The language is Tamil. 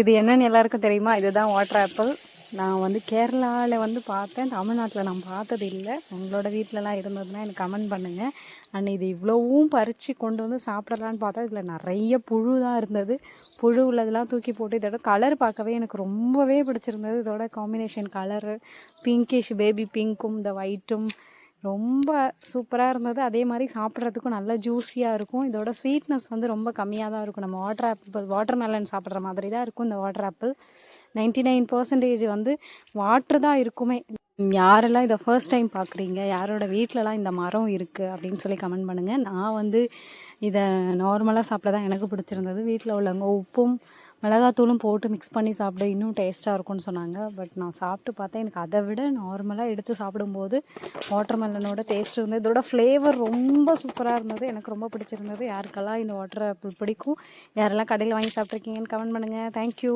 இது என்னன்னு எல்லாருக்கும் தெரியுமா? இதுதான் வாட்டர் ஆப்பிள். நான் வந்து கேரளாவில் வந்து பார்த்தேன், தமிழ்நாட்டில் நான் பார்த்தது இல்லை. உங்களோட வீட்டிலலாம் இருந்ததுன்னா எனக்கு கமெண்ட் பண்ணுங்கள். அண்ட் இது இவ்வளவும் பறித்து கொண்டு வந்து சாப்பிடலான்னு பார்த்தா இதில் நிறைய புழு தான் இருந்தது. புழு உள்ளதெல்லாம் தூக்கி போட்டு இதோட கலர் பார்க்கவே எனக்கு ரொம்பவே பிடிச்சிருந்தது. இதோட காம்பினேஷன் கலரு பிங்கிஷ், பேபி பிங்க்கும் இந்த ஒயிட்டும் ரொம்ப சூப்பராக இருந்தது. அதே மாதிரி சாப்பிட்றதுக்கும் நல்லா ஜூஸியாக இருக்கும். இதோட ஸ்வீட்னஸ் வந்து ரொம்ப கம்மியாக தான் இருக்கும். நம்ம வாட்டர் மெலன் சாப்பிட்ற மாதிரி தான் இருக்கும் இந்த வாட்டர் ஆப்பிள். 99% வந்து வாட்ரு தான் இருக்குமே. யாரெல்லாம் இதை ஃபர்ஸ்ட் டைம் பார்க்குறீங்க, யாரோட வீட்டிலலாம் இந்த மரம் இருக்குது அப்படின்னு சொல்லி கமெண்ட் பண்ணுங்கள். நான் வந்து இதை நார்மலாக சாப்பிட தான் எனக்கு பிடிச்சிருந்தது. வீட்டில் உள்ளவங்க உப்பும் மிளகாத்தூளும் போட்டு மிக்ஸ் பண்ணி சாப்பிட இன்னும் டேஸ்ட்டாக இருக்கும்னு சொன்னாங்க. பட் நான் சாப்பிட்டு பார்த்தேன், எனக்கு அதை விட நார்மலாக எடுத்து சாப்பிடும்போது வாட்டர் மெலனோட டேஸ்ட் இருந்தது. இதோட ஃப்ளேவர் ரொம்ப சூப்பராக இருந்தது. எனக்கு ரொம்ப பிடிச்சிருந்தது. யாருக்கெல்லாம் இந்த வாட்டர் ஆப்பிள் பிடிக்கும், யாரெல்லாம் கடையில் வாங்கி சாப்பிட்ருக்கீங்கன்னு கமெண்ட் பண்ணுங்கள். தேங்க்யூ.